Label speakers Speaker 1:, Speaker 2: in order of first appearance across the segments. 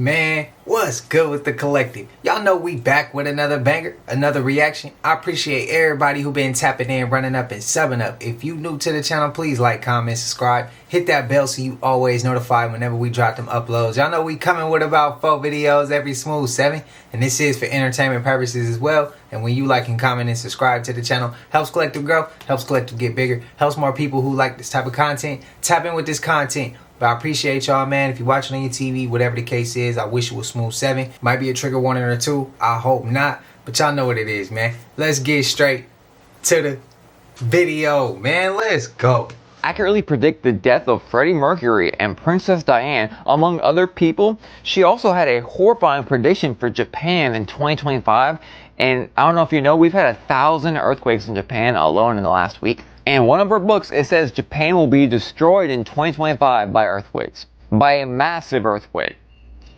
Speaker 1: Man, what's good with the collective? Y'all know we back with another banger, another reaction. I appreciate everybody who been tapping in, running up, and subbing up. If you new to the channel, please like, comment, subscribe. Hit that bell so you always notified whenever we drop them uploads. Y'all know we coming with about 4 videos every smooth 7. And this is for entertainment purposes as well. And when you like and comment and subscribe to the channel, helps collective grow, helps collective get bigger, helps more people who like this type of content tap in with this content. But I appreciate y'all, man. If you're watching on your TV, whatever the case is, I wish it was smooth 7. Might be a trigger warning or 2. I hope not. But y'all know what it is, man. Let's get straight to the video, man. Let's go.
Speaker 2: Accurately predict the death of Freddie Mercury and Princess Diana, among other people. She also had a horrifying prediction for Japan in 2025. And I don't know if you know, we've had 1,000 earthquakes in Japan alone in the last week. And one of her books, it says Japan will be destroyed in 2025 by earthquakes. By a massive earthquake.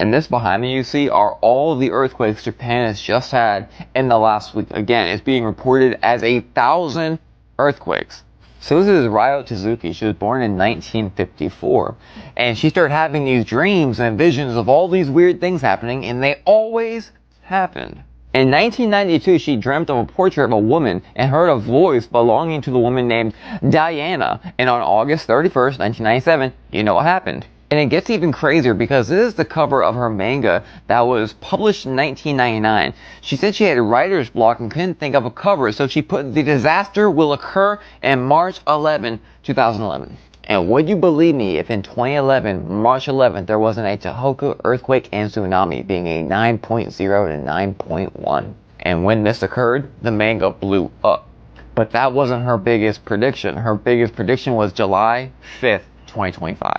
Speaker 2: And this behind me you see are all the earthquakes Japan has just had in the last week. Again, it's being reported as 1,000 earthquakes. So this is Ryo Tsuzuki. She was born in 1954. And she started having these dreams and visions of all these weird things happening, and they always happened. In 1992, she dreamt of a portrait of a woman and heard a voice belonging to the woman named Diana. And on August 31st, 1997, you know what happened. And it gets even crazier because this is the cover of her manga that was published in 1999. She said she had writer's block and couldn't think of a cover, so she put "The disaster will occur in March 11, 2011. And would you believe me if in 2011, March 11th, there wasn't a Tohoku earthquake and tsunami, being a 9.0 to 9.1. And when this occurred, the manga blew up. But that wasn't her biggest prediction. Her biggest prediction was July 5th, 2025.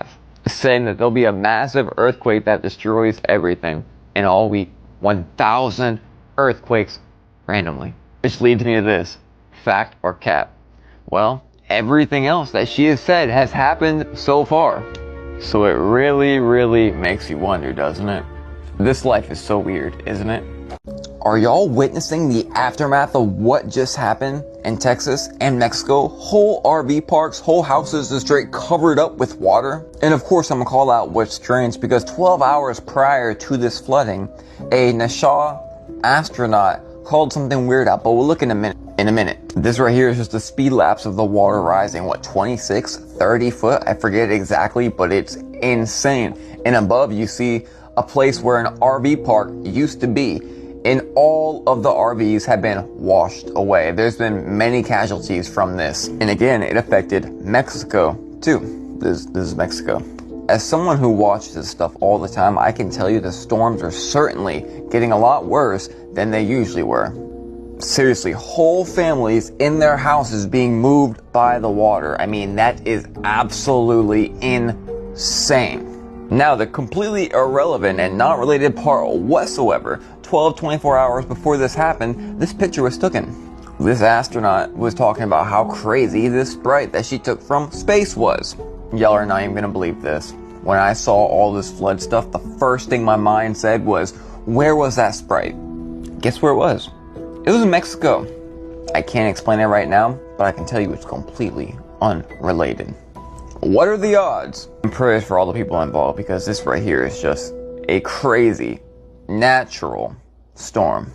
Speaker 2: Saying that there'll be a massive earthquake that destroys everything. And all week, 1,000 earthquakes randomly. Which leads me to this. Fact or cap? Well, everything else that she has said has happened so far. So it really makes you wonder, doesn't it? This life is so weird, isn't it? Are y'all witnessing the aftermath of what just happened in Texas and Mexico? Whole RV parks, whole houses are straight covered up with water. And of course I'm gonna call out what's strange, because 12 hours prior to this flooding, a NASA astronaut called something weird out, but we'll look in a minute. This right here is just a speed lapse of the water rising, what, 26, 30 foot? I forget exactly, but it's insane. And above you see a place where an RV park used to be, and all of the RVs have been washed away. There's been many casualties from this. And again, it affected Mexico too. This is Mexico. As someone who watches this stuff all the time, I can tell you the storms are certainly getting a lot worse than they usually were. Seriously, whole families in their houses being moved by the water. I mean, that is absolutely insane. Now, the completely irrelevant and not related part whatsoever, 24 hours before this happened, this picture was taken. This astronaut was talking about how crazy this sprite that she took from space was. Y'all are not even gonna believe this. When I saw all this flood stuff, the first thing my mind said was, where was that sprite? Guess where it was? It was in Mexico. I can't explain it right now, but I can tell you it's completely unrelated. What are the odds? And prayers for all the people involved, because this right here is just a crazy, natural storm.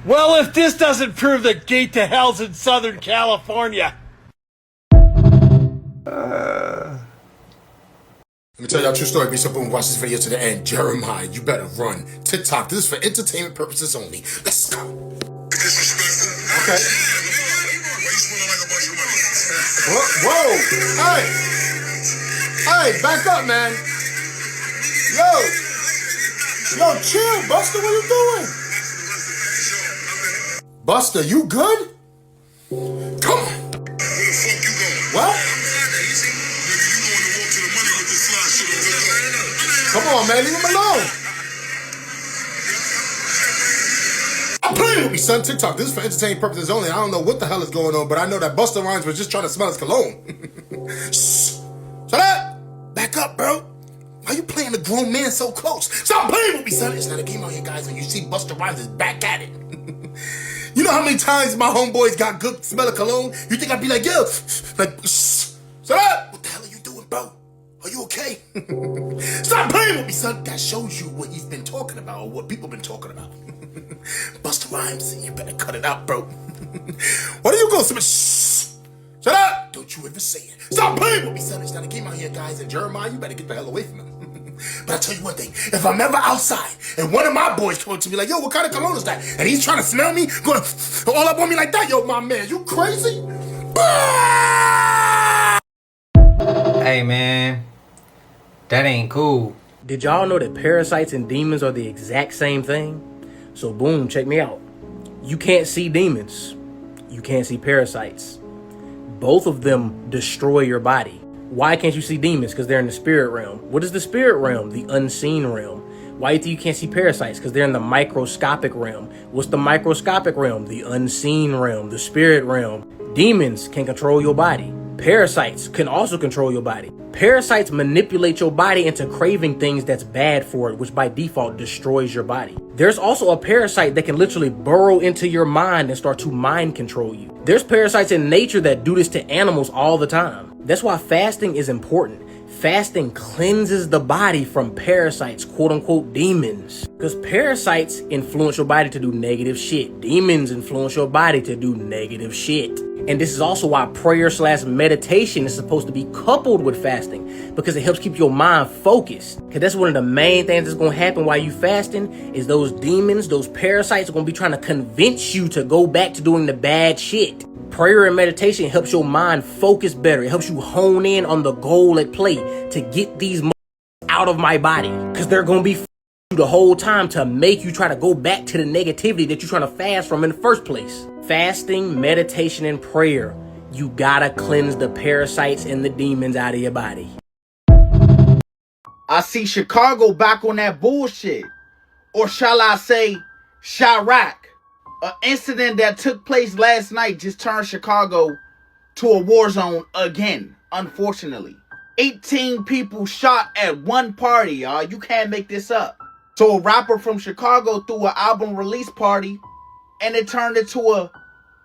Speaker 3: Well, if this doesn't prove the gate to hell's in Southern California.
Speaker 4: Let me tell y'all a true story. Be so boom, watch this video to the end. Jeremiah, you better run. TikTok, this is for entertainment purposes only. Let's go. Okay. Whoa. Hey. Hey, back up, man. Yo, chill, Buster. What you doing? Buster, you good? Come on. What? Come on, man. Leave him alone. I'm playing with me, son. TikTok. This is for entertainment purposes only. I don't know what the hell is going on, but I know that Busta Rhymes was just trying to smell his cologne. Shh. Shut up. Back up, bro. Why you playing the grown man so close? Stop playing with me, son. It's not a game out here, guys, and you see Busta Rhymes is back at it. You know how many times my homeboys got good smell of cologne? You think I'd be like, yo, like, shh. Shut up. What the hell are you doing, bro? Are you okay? Stop playing with me, son. That shows you what he's been talking about or what people been talking about. Busta Rhymes, you better cut it out, bro. Why do you go so much? Shh. Shut up. Don't you ever say it. Stop playing with me, son. It's not a game out here, guys. And Jeremiah, you better get the hell away from him. But I tell you one thing. If I'm ever outside and one of my boys come up to me like, yo, what kind of cologne is that? And he's trying to smell me, going all up on me like that. Yo, my man, you crazy?
Speaker 1: Hey, man. That ain't cool.
Speaker 5: Did y'all know that parasites and demons are the exact same thing? So boom, check me out. You can't see demons. You can't see parasites. Both of them destroy your body. Why can't you see demons? Because they're in the spirit realm. What is the spirit realm? The unseen realm. Why do you think you can't see parasites? Because they're in the microscopic realm. What's the microscopic realm? The unseen realm, the spirit realm. Demons can control your body. Parasites can also control your body. Parasites manipulate your body into craving things that's bad for it, which by default destroys your body. There's also a parasite that can literally burrow into your mind and start to mind control you. There's parasites in nature that do this to animals all the time. That's why fasting is important. Fasting cleanses the body from parasites, quote unquote demons. Because parasites influence your body to do negative shit. Demons influence your body to do negative shit. And this is also why prayer/meditation is supposed to be coupled with fasting, because it helps keep your mind focused. Because that's one of the main things that's going to happen while you fasting is those demons, those parasites are going to be trying to convince you to go back to doing the bad shit. Prayer and meditation helps your mind focus better. It helps you hone in on the goal at play to get these out of my body, because they're going to be you the whole time to make you try to go back to the negativity that you're trying to fast from in the first place. Fasting, meditation, and prayer. You gotta cleanse the parasites and the demons out of your body.
Speaker 6: I see Chicago back on that bullshit. Or shall I say, Chirac. An incident that took place last night just turned Chicago to a war zone again, unfortunately. 18 people shot at one party, y'all. You can't make this up. So a rapper from Chicago threw an album release party, and it turned into a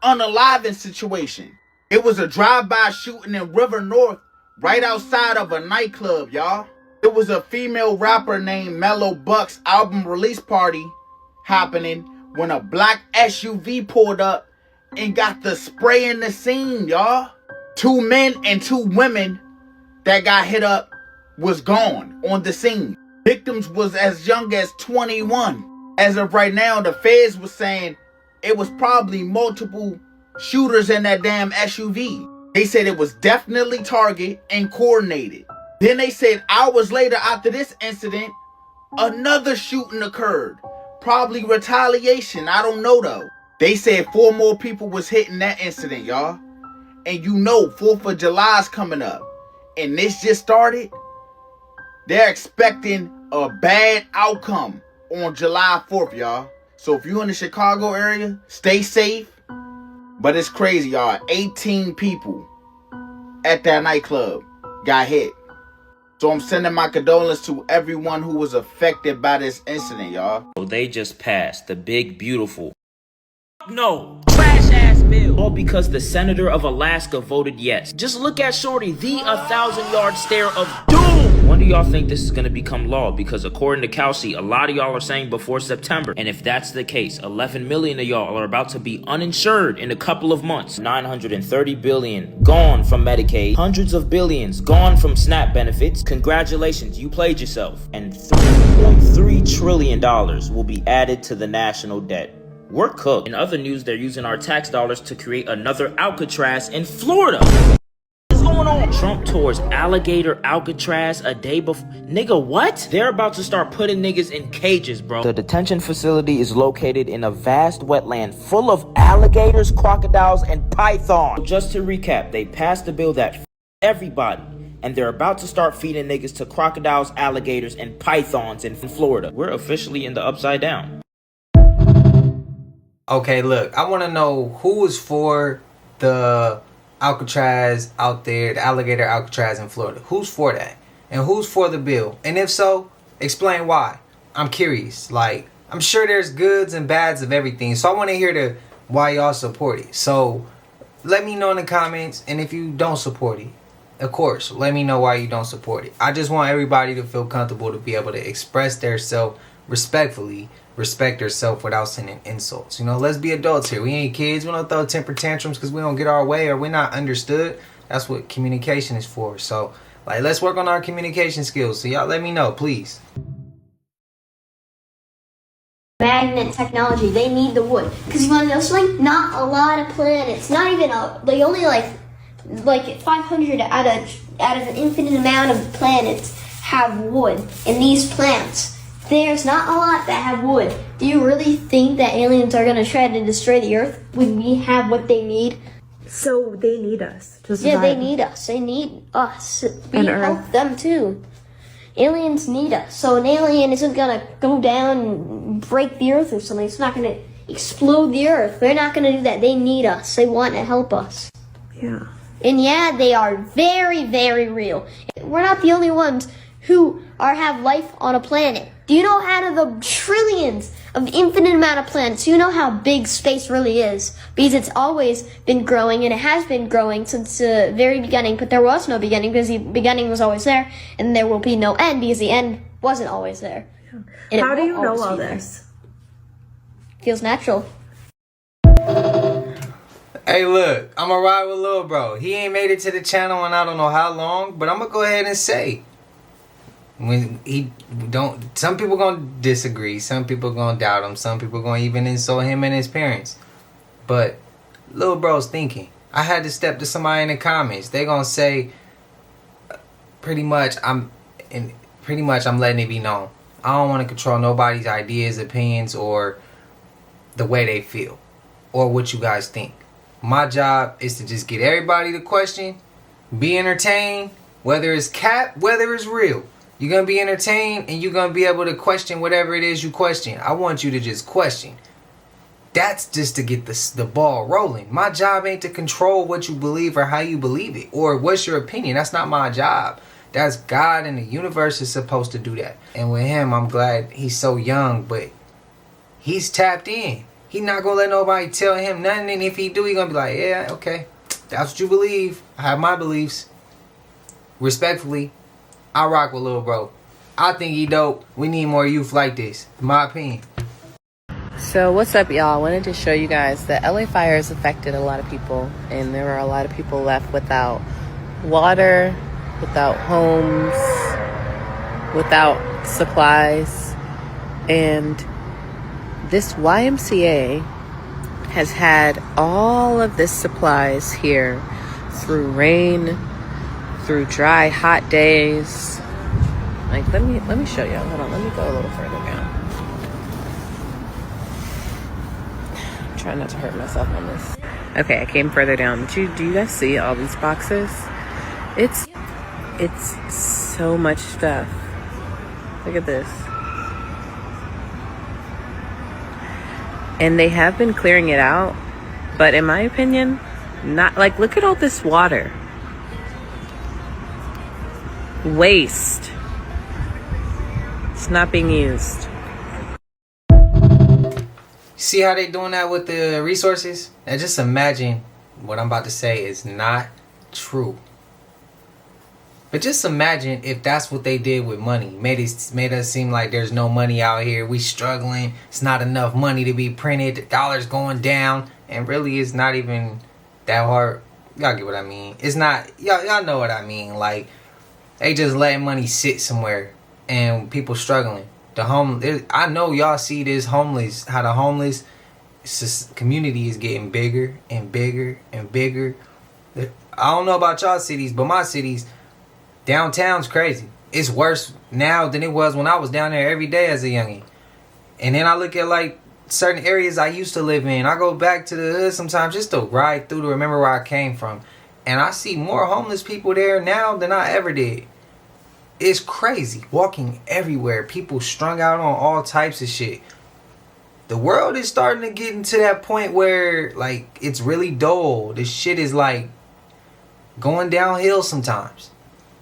Speaker 6: unaliving situation. It was a drive-by shooting in River North, right outside of a nightclub, y'all. It was a female rapper named Mellow Buck's album release party happening when a black SUV pulled up and got the spray in the scene, y'all. 2 men and 2 women that got hit up was gone on the scene. Victims was as young as 21. As of right now, the feds was saying it was probably multiple shooters in that damn SUV. They said it was definitely targeted and coordinated. Then they said hours later after this incident, another shooting occurred. Probably retaliation, I don't know though. They said 4 more people was hit in that incident, y'all. And you know 4th of July's coming up. And this just started. They're expecting a bad outcome on July 4th, y'all. So if you're in the Chicago area, stay safe. But it's crazy, y'all. 18 people at that nightclub got hit. So I'm sending my condolences to everyone who was affected by this incident, y'all.
Speaker 7: So they just passed the big, beautiful no trash ass bill, all because the senator of Alaska voted yes. Just look at Shorty, the 1,000-yard stare of doom. When do y'all think this is going to become law? Because according to Kelsey, a lot of y'all are saying before September. And if that's the case, 11 million of y'all are about to be uninsured in a couple of months. 930 billion gone from Medicaid. Hundreds of billions gone from SNAP benefits. Congratulations, you played yourself. And $3.3 trillion will be added to the national debt. we're cooked. In other news, they're using our tax dollars to create another Alcatraz in Florida. What's going on? Trump tours Alligator Alcatraz a day before. Nigga, what? They're about to start putting niggas in cages, bro. The detention facility is located in a vast wetland full of alligators, crocodiles, and pythons. Just to recap, they passed a bill that everybody, and they're about to start feeding niggas to crocodiles, alligators, and pythons in Florida. We're officially in the upside down.
Speaker 1: Okay, look, I want to know who is for the Alcatraz out there, the Alligator Alcatraz in Florida. Who's for that? And who's for the bill? And if so, explain why. I'm curious. Like, I'm sure there's goods and bads of everything. So I want to hear why y'all support it. So let me know in the comments. And if you don't support it, of course, let me know why you don't support it. I just want everybody to feel comfortable to be able to express their self respectfully, respect themselves without sending insults. You know, let's be adults here. We ain't kids. We don't throw temper tantrums because we don't get our way or we're not understood. That's what communication is for. So, like, let's work on our communication skills. So y'all let me know, please.
Speaker 8: Magnet technology, they need the wood. Because you want to know something? Not a lot of planets, not even they only like 500 out of an infinite amount of planets have wood. And these plants, there's not a lot that have wood. Do you really think that aliens are going to try to destroy the Earth when we have what they need?
Speaker 9: So they need us to survive.
Speaker 8: Yeah, they need us. They need us. We help them too. Aliens need us. So an alien isn't going to go down and break the Earth or something. It's not going to explode the Earth. They're not going to do that. They need us. They want to help us.
Speaker 9: Yeah.
Speaker 8: And yeah, they are very, very real. We're not the only ones who have life on a planet. Do you know out of the trillions of infinite amount of planets, you know how big space really is? Because it's always been growing, and it has been growing since the very beginning, but there was no beginning because the beginning was always there, and there will be no end because the end wasn't always there. And
Speaker 9: how do you know all this?
Speaker 8: Feels natural.
Speaker 1: Hey, look, I'm going to ride with Lil Bro. He ain't made it to the channel in I don't know how long, but I'm going to go ahead and say, when some people gonna disagree, some people gonna doubt him, some people gonna even insult him and his parents, but Lil Bro's thinking. I had to step to somebody in the comments. They gonna say pretty much I'm letting it be known I don't want to control nobody's ideas, opinions, or the way they feel or what you guys think. My job is to just get everybody to question, be entertained, whether it's cap, whether it's real. You're going to be entertained and you're going to be able to question whatever it is you question. I want you to just question. That's just to get the ball rolling. My job ain't to control what you believe or how you believe it or what's your opinion. That's not my job. That's God and the universe is supposed to do that. And with him, I'm glad he's so young, but he's tapped in. He not going to let nobody tell him nothing. And if he do, he going to be like, yeah, okay, that's what you believe. I have my beliefs. Respectfully, I rock with Lil Bro. I think he dope. We need more youth like this, in my opinion.
Speaker 10: So what's up, y'all? I wanted to show you guys that LA fires affected a lot of people, and there were a lot of people left without water, without homes, without supplies. And this YMCA has had all of this supplies here through rain, through dry, hot days. Like, let me show you. Hold on, let me go a little further down. I'm trying not to hurt myself on this. Okay, I came further down. Do you guys see all these boxes? It's so much stuff. Look at this. And they have been clearing it out, but in my opinion, not like, look at all this water. Waste. It's not being used.
Speaker 1: See how they doing that with the resources? Now just imagine what I'm about to say is not true. But just imagine if that's what they did with money. Made us seem like there's no money out here. We struggling. It's not enough money to be printed. The dollar's going down. And really it's not even that hard. Y'all get what I mean. It's not, y'all know what I mean. Like, they just letting money sit somewhere and people struggling. I know y'all see this homeless, how the homeless community is getting bigger and bigger and bigger. I don't know about y'all cities, but my cities, downtown's crazy. It's worse now than it was when I was down there every day as a youngin'. And then I look at like certain areas I used to live in. I go back to the hood sometimes just to ride through to remember where I came from. And I see more homeless people there now than I ever did. It's crazy. Walking everywhere. People strung out on all types of shit. The world is starting to get into that point where like it's really dull. This shit is like going downhill sometimes.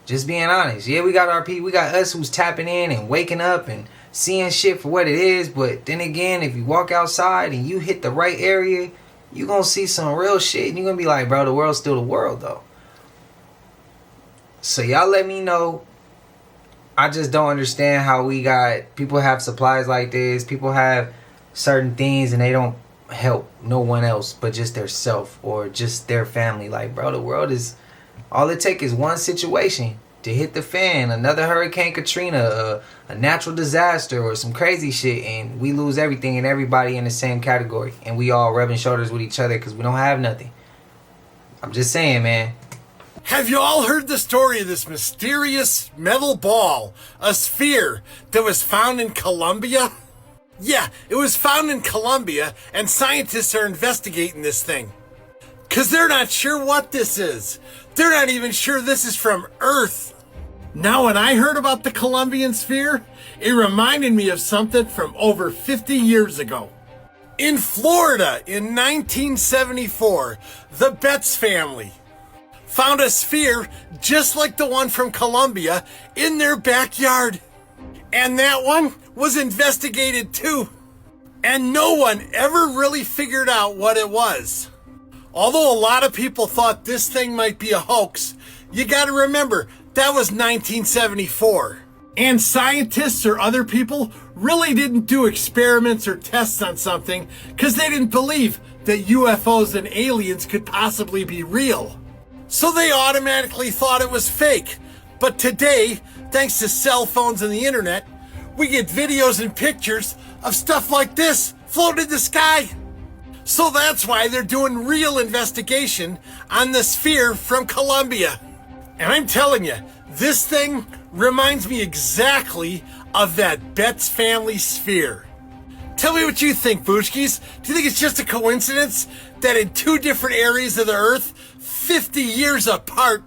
Speaker 1: Just being honest. Yeah, we got our people. We got us who's tapping in and waking up and seeing shit for what it is. But then again, if you walk outside and you hit the right area, you gonna see some real shit. And you're gonna be like, bro, the world's still the world though. So y'all let me know. I just don't understand how we got people have supplies like this. People have certain things and they don't help no one else but just their self or just their family. Like, bro, the world is, all it takes is one situation to hit the fan, another Hurricane Katrina, a natural disaster or some crazy shit, and we lose everything and everybody in the same category, and we all rubbing shoulders with each other because we don't have nothing. I'm just saying, man.
Speaker 3: Have you all heard the story of this mysterious metal ball, a sphere, that was found in Colombia? Yeah, it was found in Colombia, and scientists are investigating this thing. Because they're not sure what this is. They're not even sure this is from Earth. Now, when I heard about the Colombian sphere, it reminded me of something from over 50 years ago. In Florida, in 1974, the Betts family found a sphere just like the one from Colombia in their backyard. And that one was investigated too. And no one ever really figured out what it was. Although a lot of people thought this thing might be a hoax, you gotta remember, that was 1974. And scientists or other people really didn't do experiments or tests on something because they didn't believe that UFOs and aliens could possibly be real. So they automatically thought it was fake. But today, thanks to cell phones and the internet, we get videos and pictures of stuff like this floating in the sky. So that's why they're doing real investigation on the sphere from Colombia. And I'm telling you, this thing reminds me exactly of that Betts family sphere. Tell me what you think, Booshkis. Do you think it's just a coincidence that in two different areas of the Earth, 50 years apart,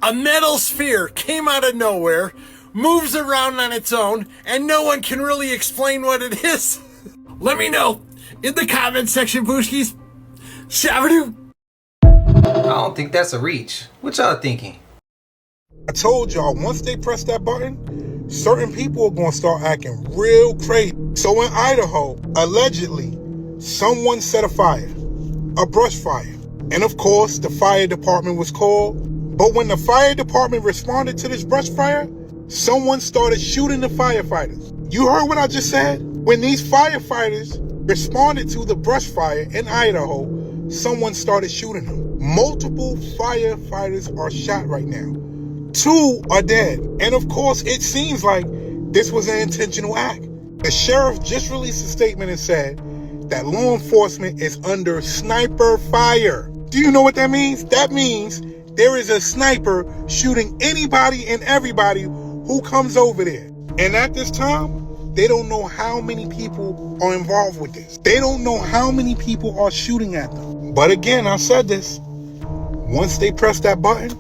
Speaker 3: a metal sphere came out of nowhere, moves around on its own, and no one can really explain what it is? Let me know in the comment section, Booshkis. Shabadoo.
Speaker 1: I don't think that's a reach. What y'all thinking?
Speaker 4: I told y'all, once they press that button, certain people are going to start acting real crazy. So in Idaho, allegedly, someone set a fire, a brush fire. And of course, the fire department was called. But when the fire department responded to this brush fire, someone started shooting the firefighters. You heard what I just said? When these firefighters responded to the brush fire in Idaho, someone started shooting them. Multiple firefighters are shot right now. 2 are dead. And of course, it seems like this was an intentional act. The sheriff just released a statement and said that law enforcement is under sniper fire. Do you know what that means? That means there is a sniper shooting anybody and everybody who comes over there. And at this time, they don't know how many people are involved with this. They don't know how many people are shooting at them. But again, I said this, once they press that button,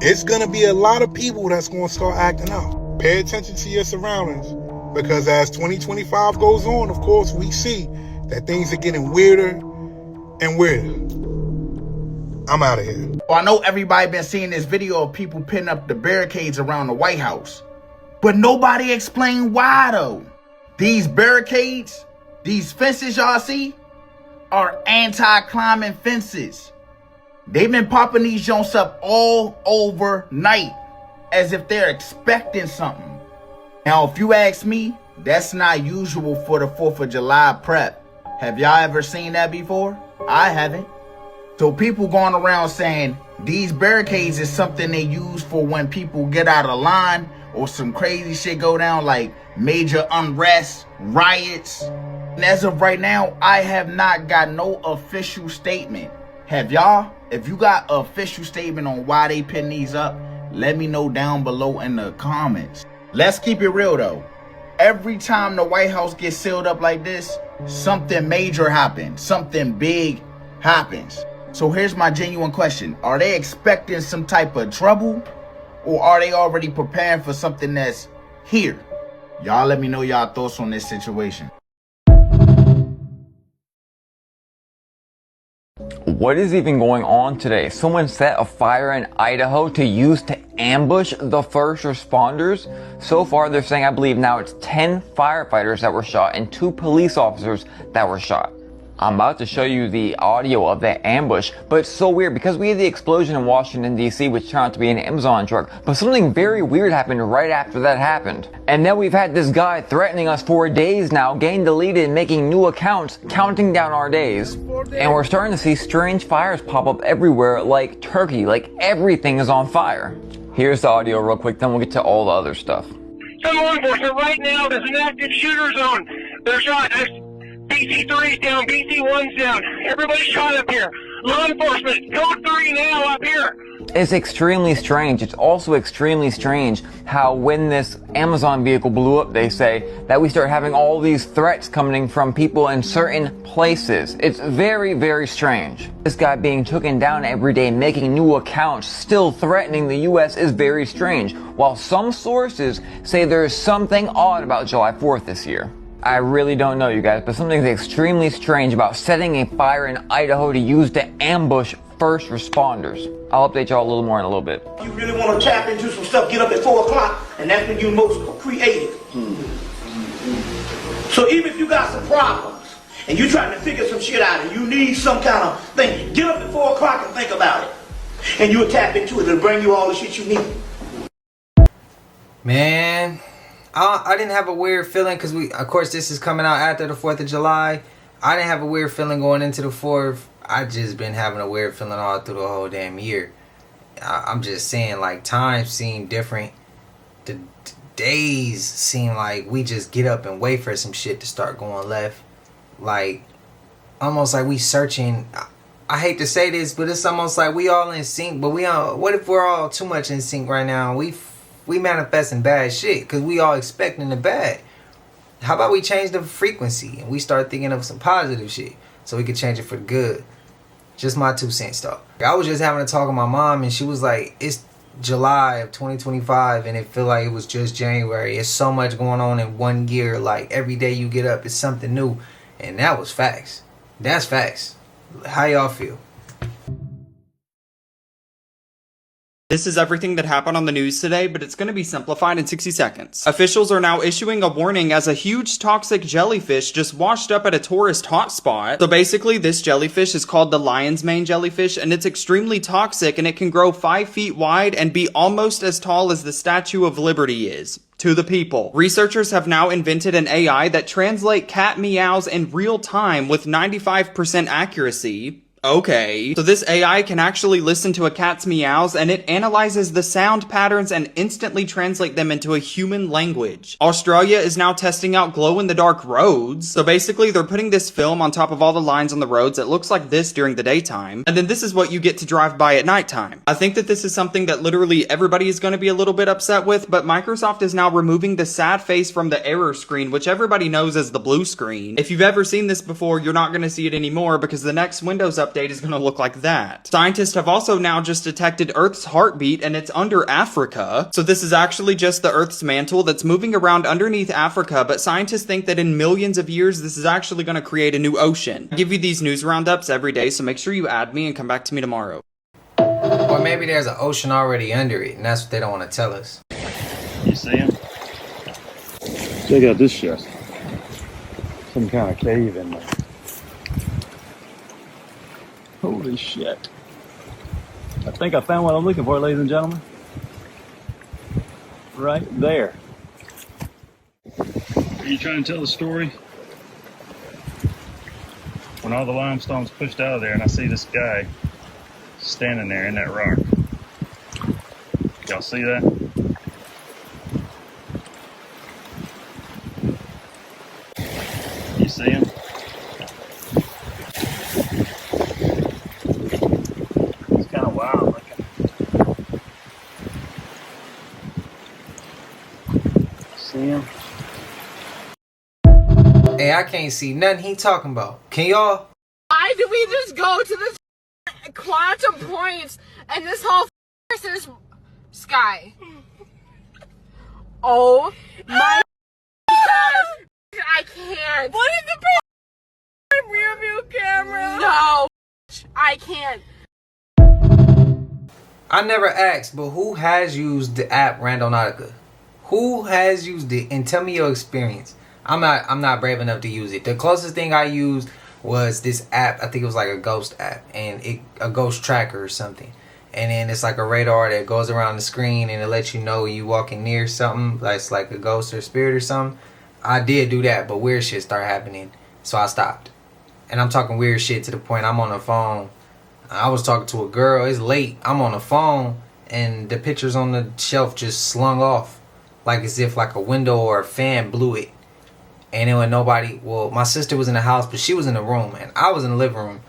Speaker 4: it's going to be a lot of people that's going to start acting out. Pay attention to your surroundings, because as 2025 goes on, of course, we see that things are getting weirder and weirder. I'm out of here.
Speaker 6: Well, I know everybody been seeing this video of people putting up the barricades around the White House, but nobody explained why though. These barricades, these fences y'all see, are anti-climbing fences. They've been popping these joints up all overnight as if they're expecting something. Now, if you ask me, that's not usual for the 4th of July prep. Have y'all ever seen that before? I haven't. So people going around saying these barricades is something they use for when people get out of line or some crazy shit go down like major unrest, riots. And as of right now, I have not got no official statement. Have y'all? If you got an official statement on why they pin these up, let me know down below in the comments. Let's keep it real though. Every time the White House gets sealed up like this, something major happens. Something big happens. So here's my genuine question. Are they expecting some type of trouble? Or are they already preparing for something that's here? Y'all let me know y'all thoughts on this situation.
Speaker 2: What is even going on today? Someone set a fire in Idaho to use to ambush the first responders. So far, they're saying, I believe now it's 10 firefighters that were shot and 2 police officers that were shot. I'm about to show you the audio of that ambush, but it's so weird because we had the explosion in Washington, D.C., which turned out to be an Amazon truck, but something very weird happened right after that happened. And then we've had this guy threatening us for days now, getting deleted and making new accounts, counting down our days. And we're starting to see strange fires pop up everywhere like Turkey, like everything is on fire. Here's the audio real quick, then we'll get to all the other stuff.
Speaker 11: Some law enforcement right now, there's an active shooter zone. They're shot. BC3's down, BC1's down. Everybody's shot up here. Law enforcement, code 3 now up here.
Speaker 2: It's extremely strange. It's also extremely strange how when this Amazon vehicle blew up, they say that we start having all these threats coming from people in certain places. It's very, very strange. This guy being taken down every day, making new accounts, still threatening the US is very strange. While some sources say there is something odd about July 4th this year. I really don't know, you guys, but something's extremely strange about setting a fire in Idaho to use to ambush first responders. I'll update y'all a little more in a little bit.
Speaker 12: You really want to tap into some stuff, get up at 4 o'clock, and that's when you're most creative. So even if you got some problems, and you're trying to figure some shit out, and you need some kind of thing, get up at 4 o'clock and think about it. And you'll tap into it, it'll bring you all the shit you need.
Speaker 1: Man, I didn't have a weird feeling because of course, this is coming out after the 4th of July. I didn't have a weird feeling going into the 4th. I just been having a weird feeling all through the whole damn year. I'm just saying, like, times seem different. The days seem like we just get up and wait for some shit to start going left. Like, almost like we searching. I hate to say this, but it's almost like we all in sync. But what if we're all too much in sync right now? We manifesting bad shit because we all expecting the bad. How about we change the frequency and we start thinking of some positive shit so we can change it for the good? Just my 2 cents though. I was just having a talk with my mom and she was like, it's July of 2025 and it feel like it was just January. It's so much going on in 1 year. Like every day you get up, it's something new. And that was facts. That's facts. How y'all feel?
Speaker 13: This is everything that happened on the news today, but it's going to be simplified in 60 seconds. Officials are now issuing a warning as a huge toxic jellyfish just washed up at a tourist hotspot. So basically, this jellyfish is called the lion's mane jellyfish, and it's extremely toxic, and it can grow 5 feet wide and be almost as tall as the Statue of Liberty is. To the people. Researchers have now invented an AI that translates cat meows in real time with 95% accuracy. Okay, so this AI can actually listen to a cat's meows and it analyzes the sound patterns and instantly translate them into a human language. Australia is now testing out glow-in-the-dark roads. So basically they're putting this film on top of all the lines on the roads that looks like this during the daytime, and then this is what you get to drive by at nighttime. I think that this is something that literally everybody is going to be a little bit upset with, but Microsoft is now removing the sad face from the error screen, which everybody knows as the blue screen. If you've ever seen this before, you're not going to see it anymore because the next Windows update is going to look like that. Scientists have also now just detected Earth's heartbeat and it's under Africa. So this is actually just the Earth's mantle that's moving around underneath Africa, but scientists think that in millions of years this is actually going to create a new ocean. I give you these news roundups every day, so make sure you add me and come back to me tomorrow.
Speaker 1: Or maybe there's an ocean already under it and that's what they don't want to tell us.
Speaker 14: You see him? Check out this shit. Some kind of cave in there. Holy shit. I think I found what I'm looking for, ladies and gentlemen. Right there. Are you trying to tell the story? When all the limestone's pushed out of there and I see this guy standing there in that rock. Y'all see that? See him? It's kind of wild looking. See him?
Speaker 1: Hey, I can't see nothing he talking about. Can y'all?
Speaker 15: Why do we just go to this quantum points and this whole is sky? Oh my gosh, I can't. What is the rear view camera? No, I can't.
Speaker 1: I never asked, but who has used the app Randonautica? Who has used it? And tell me your experience. I'm not brave enough to use it. The closest thing I used was this app. I think it was like a ghost app, and a ghost tracker or something. And then it's like a radar that goes around the screen and it lets you know you walking near something that's like a ghost or spirit or something. I did do that, but weird shit started happening, so I stopped. And I'm talking weird shit to the point I'm on the phone. I was talking to a girl. It's late. I'm on the phone and the pictures on the shelf just slung off, like as if like a window or a fan blew it. And then when nobody, well, my sister was in the house, but she was in the room and I was in the living room.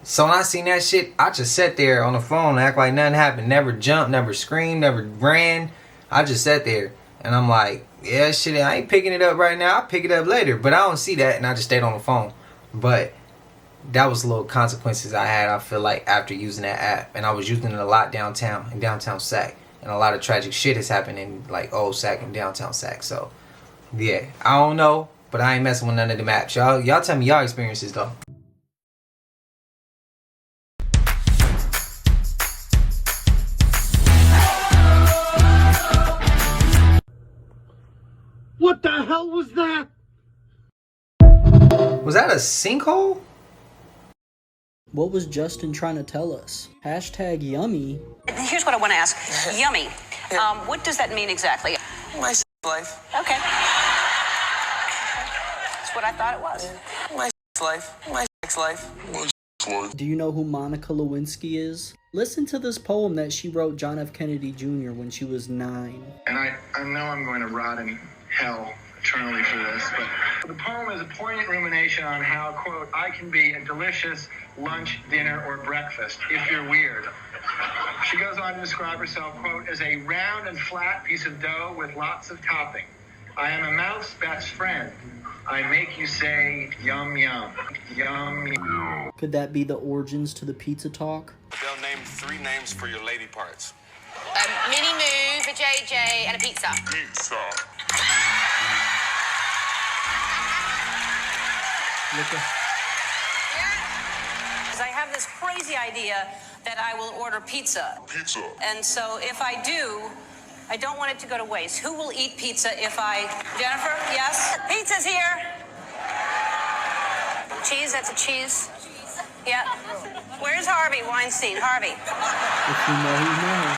Speaker 1: So when I seen that shit, I just sat there on the phone and act like nothing happened. Never jumped, never screamed, never ran. I just sat there and I'm like, yeah, shit, I ain't picking it up right now. I'll pick it up later. But I don't see that, and I just stayed on the phone. But that was little consequences I had, I feel like, after using that app. And I was using it a lot downtown, in downtown Sac. And a lot of tragic shit has happened in like old Sac and downtown Sac. So yeah, I don't know, but I ain't messing with none of the maps. Y'all tell me y'all experiences though.
Speaker 3: What the hell was that?
Speaker 1: Was that a sinkhole?
Speaker 16: What was Justin trying to tell us? Hashtag yummy.
Speaker 17: Here's what I want to ask. Yummy. What does that mean exactly?
Speaker 18: My life.
Speaker 17: Okay. That's what I thought it was.
Speaker 18: My life. My life.
Speaker 16: Do you know who Monica Lewinsky is? Listen to this poem that she wrote John F. Kennedy Jr. when she was 9.
Speaker 19: And I know I'm going to rot in hell eternally for this, but the poem is a poignant rumination on how, quote, I can be a delicious lunch, dinner, or breakfast if you're weird. She goes on to describe herself, quote, as a round and flat piece of dough with lots of topping. I am a mouth's best friend. I make you say, yum, yum, yum, yum.
Speaker 16: Could that be the origins to the pizza talk?
Speaker 20: They'll name 3 names for your lady parts.
Speaker 17: Mini Move, a JJ, and a pizza.
Speaker 20: Pizza.
Speaker 17: Because I have this crazy idea that I will order pizza.
Speaker 20: Pizza.
Speaker 17: And so if I do, I don't want it to go to waste. Who will eat pizza if I... Jennifer, yes? Pizza's here. Cheese, that's a cheese. Yeah. Where's Harvey Weinstein? Harvey.
Speaker 16: If you know, you know.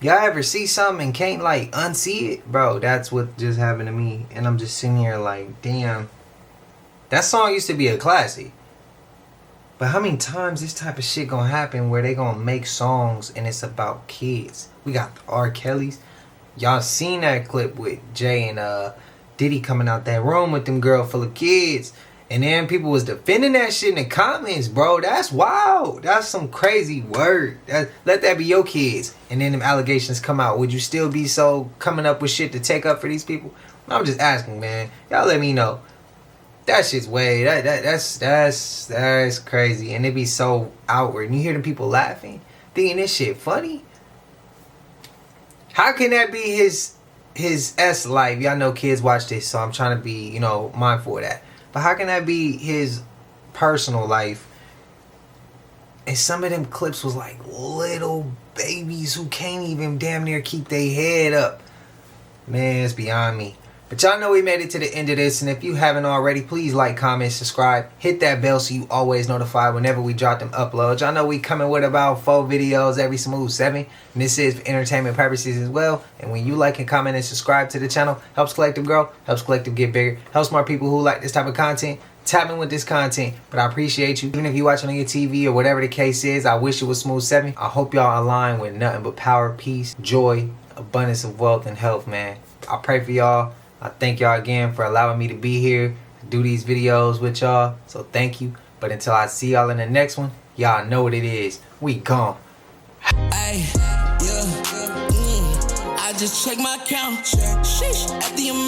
Speaker 1: Y'all ever see something and can't like unsee it? Bro, that's what just happened to me. And I'm just sitting here like, damn. That song used to be a classic. But how many times this type of shit gonna happen where they gonna make songs and it's about kids? We got the R. Kellys. Y'all seen that clip with Jay and Diddy coming out that room with them girl full of kids. And then people was defending that shit in the comments, bro. That's wild. That's some crazy word. Let that be your kids. And then them allegations come out. Would you still be so coming up with shit to take up for these people? I'm just asking, man. Y'all let me know. That shit's way. That's crazy. And it be so outward. And you hear them people laughing, thinking this shit funny. How can that be his S life? Y'all know kids watch this, so I'm trying to be, you know, mindful of that. But how can that be his personal life? And some of them clips was like little babies who can't even damn near keep their head up. Man, it's beyond me. But y'all know we made it to the end of this. And if you haven't already, please like, comment, subscribe. Hit that bell so you always notified whenever we drop them uploads. Y'all know we coming with about 4 videos every smooth 7. And this is for entertainment purposes as well. And when you like and comment and subscribe to the channel, helps Collective grow, helps Collective get bigger, helps more people who like this type of content tap in with this content. But I appreciate you. Even if you're watching on your TV or whatever the case is, I wish it was smooth 7. I hope y'all align with nothing but power, peace, joy, abundance of wealth and health, man. I pray for y'all. I thank y'all again for allowing me to be here, do these videos with y'all. So thank you. But until I see y'all in the next one, y'all know what it is. We gone.
Speaker 21: I just check my account. Sheesh, at the amount.